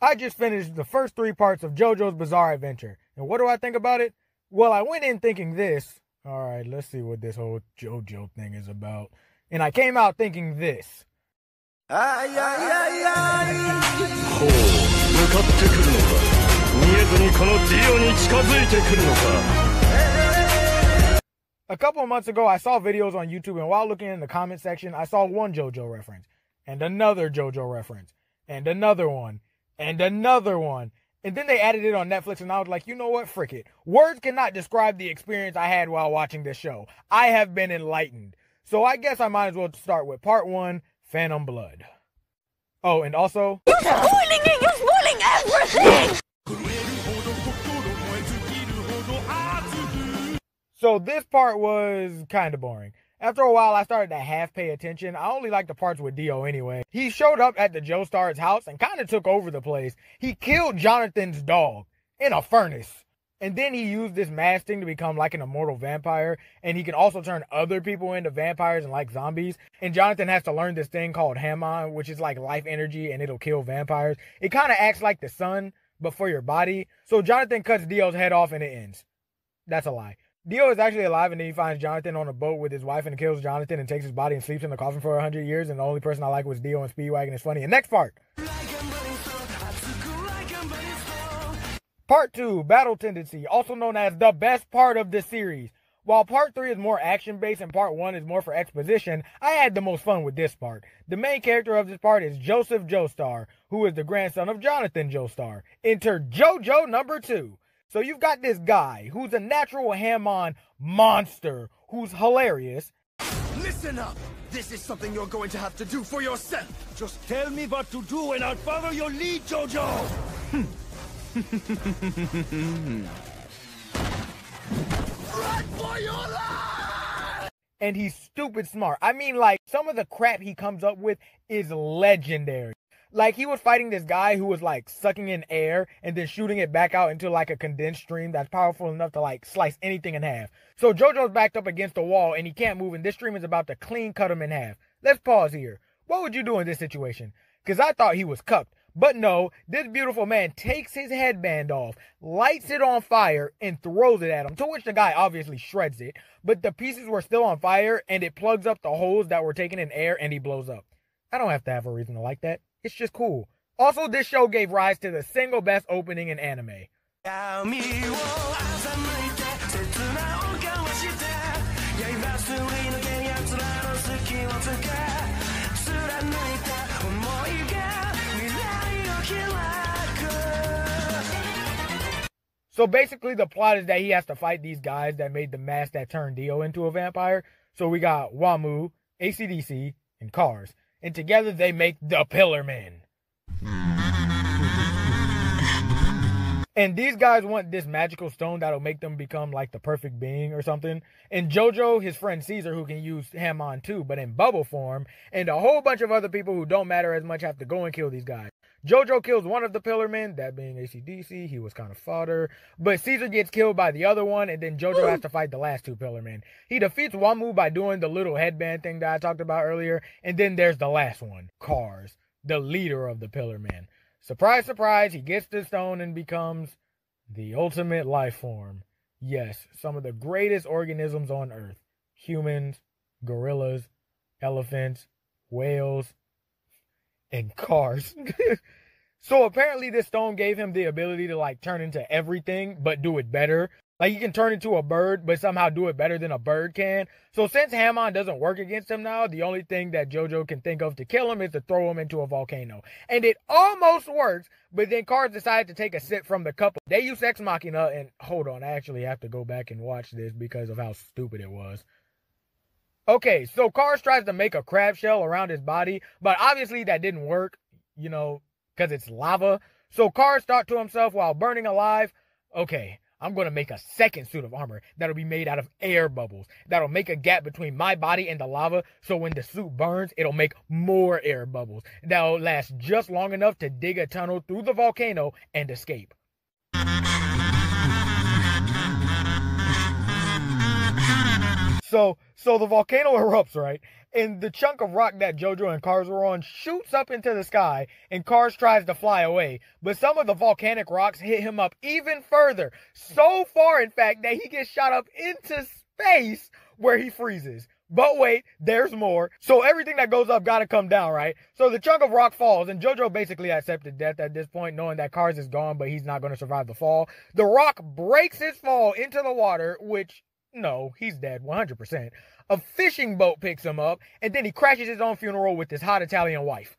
I just finished the first 3 parts of JoJo's Bizarre Adventure. And what do I think about it? Well, I went in thinking this. Alright, let's see what this whole JoJo thing is about. And I came out thinking this. A couple of months ago, I saw videos on YouTube, and while looking in the comment section, I saw one JoJo reference, and another JoJo reference, and another one, and another one. And then they added it on Netflix, and I was like, you know what? Frick it. Words cannot describe the experience I had while watching this show. I have been enlightened. So I guess I might as well start with part 1, Phantom Blood. Oh, and also... You're spoiling it! You're spoiling everything! So this part was kind of boring. After a while, I started to half pay attention. I only liked the parts with Dio anyway. He showed up at the Joestar's house and kind of took over the place. He killed Jonathan's dog in a furnace. And then he used this mask thing to become like an immortal vampire. And he can also turn other people into vampires and like zombies. And Jonathan has to learn this thing called Hamon, which is like life energy, and it'll kill vampires. It kind of acts like the sun, but for your body. So Jonathan cuts Dio's head off and it ends. That's a lie. Dio is actually alive, and then he finds Jonathan on a boat with his wife and kills Jonathan and takes his body and sleeps in the coffin for 100 years. And the only person I like was Dio and Speedwagon. It's funny. And next part. Part 2, Battle Tendency, also known as the best part of this series. While part 3 is more action-based and part 1 is more for exposition, I had the most fun with this part. The main character of this part is Joseph Joestar, who is the grandson of Jonathan Joestar. Enter JoJo number 2. So you've got this guy who's a natural Hamon monster who's hilarious. Listen up! This is something you're going to have to do for yourself! Just tell me what to do and I'll follow your lead, JoJo! Run for your life! And he's stupid smart. I mean, like, some of the crap he comes up with is legendary. Like, he was fighting this guy who was, like, sucking in air and then shooting it back out into, like, a condensed stream that's powerful enough to, like, slice anything in half. So JoJo's backed up against the wall and he can't move, and this stream is about to clean cut him in half. Let's pause here. What would you do in this situation? Because I thought he was cucked. But no, this beautiful man takes his headband off, lights it on fire, and throws it at him, to which the guy obviously shreds it. But the pieces were still on fire, and it plugs up the holes that were taken in air, and he blows up. I don't have to have a reason to like that. It's just cool. Also, this show gave rise to the single best opening in anime. So basically the plot is that he has to fight these guys that made the mask that turned Dio into a vampire. So we got Wamu, AC/DC, and Cars. And together they make the Pillar Men. And these guys want this magical stone that'll make them become like the perfect being or something. And JoJo, his friend Caesar, who can use Hamon too, but in bubble form. And a whole bunch of other people who don't matter as much have to go and kill these guys. JoJo kills one of the Pillar Men, that being AC/DC. He was kind of fodder. But Caesar gets killed by the other one, and then JoJo has to fight the last 2 Pillar Men. He defeats Wamu by doing the little headband thing that I talked about earlier. And then there's the last one, Cars, the leader of the Pillar Men. Surprise, surprise, he gets the stone and becomes the ultimate life form. Yes, some of the greatest organisms on Earth. Humans, gorillas, elephants, whales, and cars. So apparently this stone gave him the ability to like turn into everything, but do it better. Like he can turn into a bird, but somehow do it better than a bird can. So since Hamon doesn't work against him now, the only thing that JoJo can think of to kill him is to throw him into a volcano. And it almost works, but then Cars decided to take a sip from the cup. They use Ex Machina, and hold on, I actually have to go back and watch this because of how stupid it was. Okay, so Cars tries to make a crab shell around his body, but obviously that didn't work, you know, because it's lava. So Cars thought to himself while burning alive, okay, I'm going to make a second suit of armor that'll be made out of air bubbles. That'll make a gap between my body and the lava, so when the suit burns, it'll make more air bubbles. That'll last just long enough to dig a tunnel through the volcano and escape. So the volcano erupts, right? and the chunk of rock that JoJo and Cars were on shoots up into the sky, and Cars tries to fly away. But some of the volcanic rocks hit him up even further. So far, in fact, that he gets shot up into space where he freezes. But wait, there's more. So everything that goes up gotta come down, right? So the chunk of rock falls, and JoJo basically accepted death at this point, knowing that Cars is gone, but he's not going to survive the fall. The rock breaks his fall into the water, which, no, he's dead, 100%. A fishing boat picks him up, and then he crashes his own funeral with his hot Italian wife.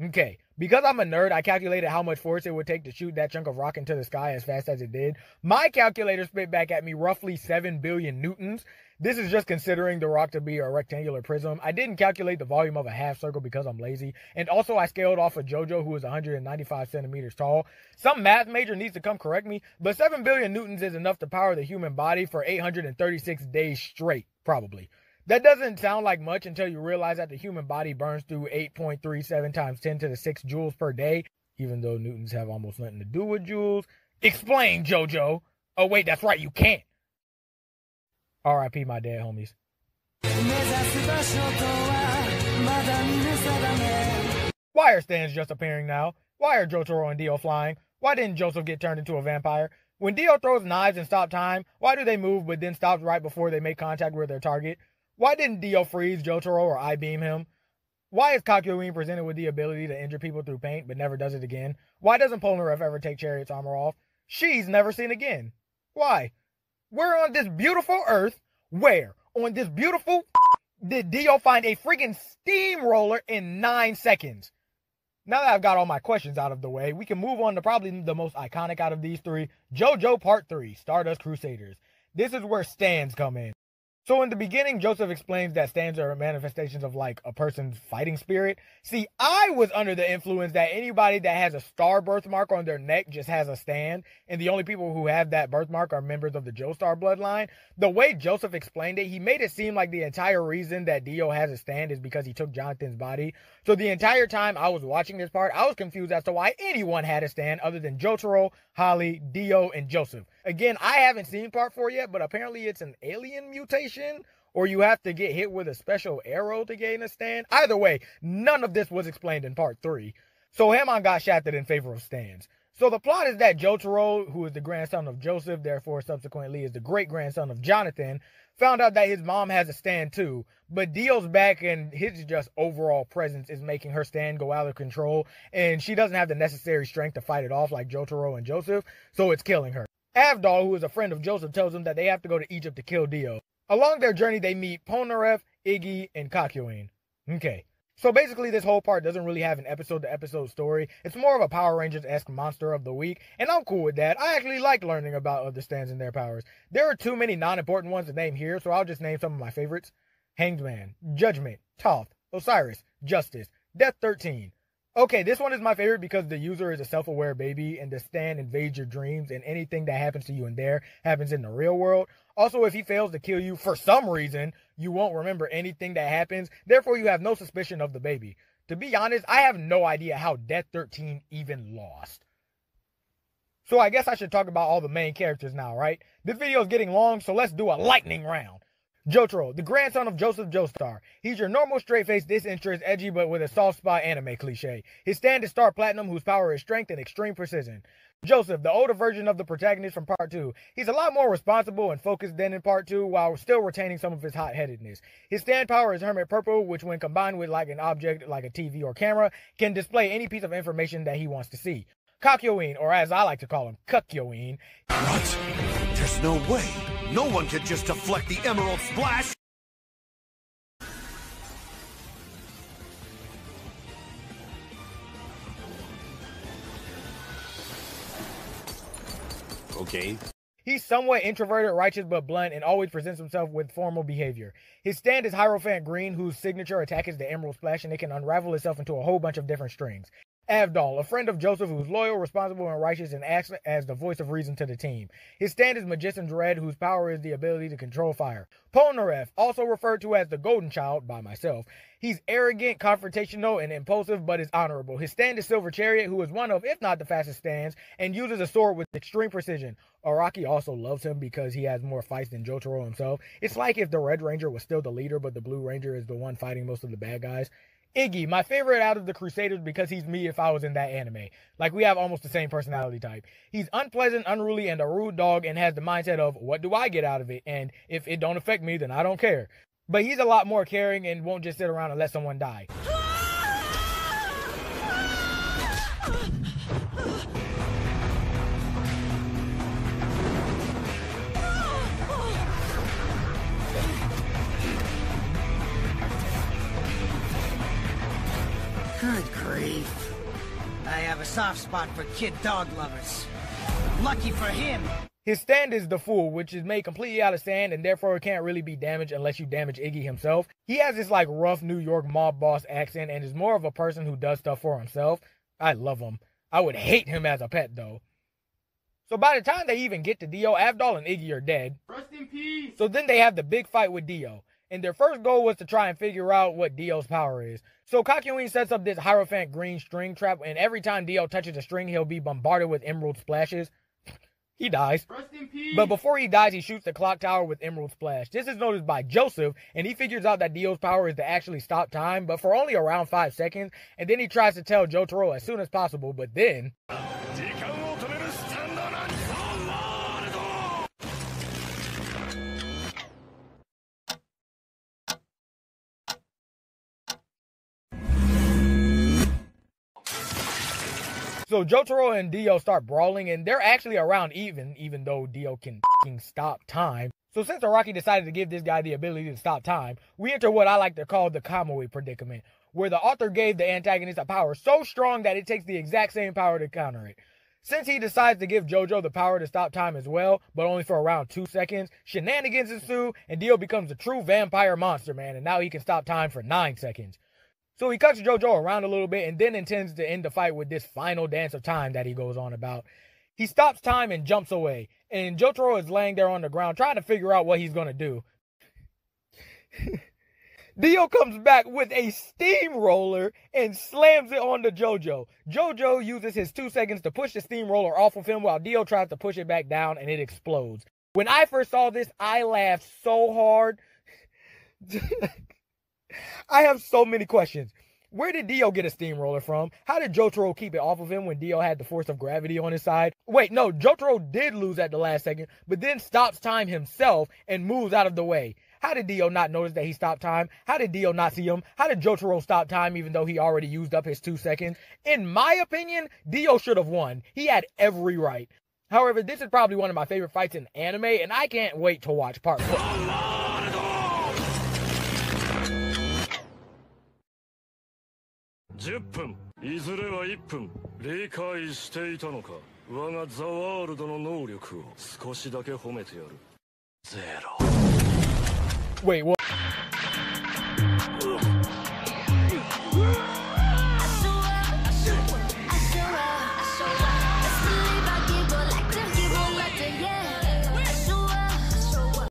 Okay, because I'm a nerd, I calculated how much force it would take to shoot that chunk of rock into the sky as fast as it did. My calculator spit back at me roughly 7 billion newtons. This is just considering the rock to be a rectangular prism. I didn't calculate the volume of a half circle because I'm lazy. And also I scaled off of JoJo, who is 195 centimeters tall. Some math major needs to come correct me, but 7 billion newtons is enough to power the human body for 836 days straight, probably. That doesn't sound like much until you realize that the human body burns through 8.37 times 10 to the 6 joules per day, even though newtons have almost nothing to do with joules. Explain, JoJo. Oh, wait, that's right, you can't. R.I.P. my dead homies. Why are stands just appearing now? Why are Jotaro and Dio flying? Why didn't Joseph get turned into a vampire? When Dio throws knives and stop time, why do they move but then stop right before they make contact with their target? Why didn't Dio freeze Jotaro or I-beam him? Why is Kakyoin presented with the ability to injure people through paint but never does it again? Why doesn't Polnareff ever take Chariot's armor off? She's never seen again. Why? We're on this beautiful earth. Where? On this beautiful did Dio find a freaking steamroller in 9 seconds? Now that I've got all my questions out of the way, we can move on to probably the most iconic out of these three, JoJo Part 3, Stardust Crusaders. This is where stands come in. So in the beginning, Joseph explains that stands are manifestations of like a person's fighting spirit. See, I was under the influence that anybody that has a star birthmark on their neck just has a stand, and the only people who have that birthmark are members of the Joestar bloodline. The way Joseph explained it, he made it seem like the entire reason that Dio has a stand is because he took Jonathan's body. So the entire time I was watching this part, I was confused as to why anyone had a stand other than Jotaro, Holly, Dio, and Joseph. Again, I haven't seen part 4 yet, but apparently it's an alien mutation, or you have to get hit with a special arrow to gain a stand. Either way, none of this was explained in part 3. So Hamon got shafted in favor of stands. So the plot is that Jotaro, who is the grandson of Joseph, therefore subsequently is the great-grandson of Jonathan, found out that his mom has a stand too, but Dio's back and his just overall presence is making her stand go out of control, and she doesn't have the necessary strength to fight it off like Jotaro and Joseph, so it's killing her. Avdol, who is a friend of Joseph, tells them that they have to go to Egypt to kill Dio. Along their journey, they meet Polnareff, Iggy, and Kakyoin. Okay. So basically, this whole part doesn't really have an episode-to-episode story. It's more of a Power Rangers-esque monster of the week, and I'm cool with that. I actually like learning about other stands and their powers. There are too many non-important ones to name here, so I'll just name some of my favorites. Hanged Man, Judgment, Toph, Osiris, Justice, Death 13. Okay, this one is my favorite because the user is a self-aware baby, and the stand invades your dreams, and anything that happens to you in there happens in the real world. Also, if he fails to kill you for some reason, you won't remember anything that happens, therefore you have no suspicion of the baby. To be honest, I have no idea how Death 13 even lost. So I guess I should talk about all the main characters now, right? This video is getting long, so let's do a lightning round. Jotaro, the grandson of Joseph Joestar. He's your normal straight-faced, disinterested, edgy, but with a soft spot anime cliche. His stand is Star Platinum, whose power is strength and extreme precision. Joseph, the older version of the protagonist from Part 2. He's a lot more responsible and focused than in Part 2, while still retaining some of his hot-headedness. His stand power is Hermit Purple, which when combined with like an object like a TV or camera, can display any piece of information that he wants to see. Kakyoin, or as I like to call him, Kakyoin. What? There's no way. No one could just deflect the Emerald Splash! Okay. He's somewhat introverted, righteous, but blunt, and always presents himself with formal behavior. His stand is Hierophant Green, whose signature attack is the Emerald Splash, and it can unravel itself into a whole bunch of different strings. Avdol, a friend of Joseph who's loyal, responsible, and righteous and acts as the voice of reason to the team. His stand is Magician's Red, whose power is the ability to control fire. Polnareff, also referred to as the Golden Child by myself. He's arrogant, confrontational, and impulsive, but is honorable. His stand is Silver Chariot, who is one of, if not the fastest stands, and uses a sword with extreme precision. Araki also loves him because he has more fights than Jotaro himself. It's like if the Red Ranger was still the leader, but the Blue Ranger is the one fighting most of the bad guys. Iggy, my favorite out of the Crusaders because he's me if I was in that anime. Like, we have almost the same personality type. He's unpleasant, unruly, and a rude dog, and has the mindset of, what do I get out of it? And if it don't affect me, then I don't care. But he's a lot more caring and won't just sit around and let someone die. Good grief. I have a soft spot for kid dog lovers. Lucky for him. His stand is the Fool, which is made completely out of sand and therefore it can't really be damaged unless you damage Iggy himself. He has this like rough New York mob boss accent and is more of a person who does stuff for himself. I love him. I would hate him as a pet though. So by the time they even get to Dio, Avdol and Iggy are dead. Rest in peace. So then they have the big fight with Dio. And their first goal was to try and figure out what Dio's power is. So Kakyoin sets up this Hierophant green string trap, and every time Dio touches a string, he'll be bombarded with emerald splashes. He dies. Rest in peace. But before he dies, he shoots the clock tower with emerald splash. This is noticed by Joseph, and he figures out that Dio's power is to actually stop time, but for only around 5 seconds. And then he tries to tell Jotaro as soon as possible, but then... So Jotaro and Dio start brawling, and they're actually around even though Dio can stop time. So since Araki decided to give this guy the ability to stop time, we enter what I like to call the Kamui predicament, where the author gave the antagonist a power so strong that it takes the exact same power to counter it. Since he decides to give JoJo the power to stop time as well, but only for around 2 seconds, shenanigans ensue, and Dio becomes a true vampire monster man, and now he can stop time for 9 seconds. So he cuts JoJo around a little bit and then intends to end the fight with this final dance of time that he goes on about. He stops time and jumps away, and Jotaro is laying there on the ground trying to figure out what he's going to do. Dio comes back with a steamroller and slams it onto JoJo. JoJo uses his 2 seconds to push the steamroller off of him while Dio tries to push it back down and it explodes. When I first saw this, I laughed so hard. I have so many questions. Where did Dio get a steamroller from? How did Jotaro keep it off of him when Dio had the force of gravity on his side? Wait, no, Jotaro did lose at the last second, but then stops time himself and moves out of the way. How did Dio not notice that he stopped time? How did Dio not see him? How did Jotaro stop time even though he already used up his 2 seconds? In my opinion, Dio should have won. He had every right. However, this is probably one of my favorite fights in anime, and I can't wait to watch part 4. 10分いずれは1分理解していたのか我がザワールドの能力を少しだけ褒めてやるゼロ Wait, what?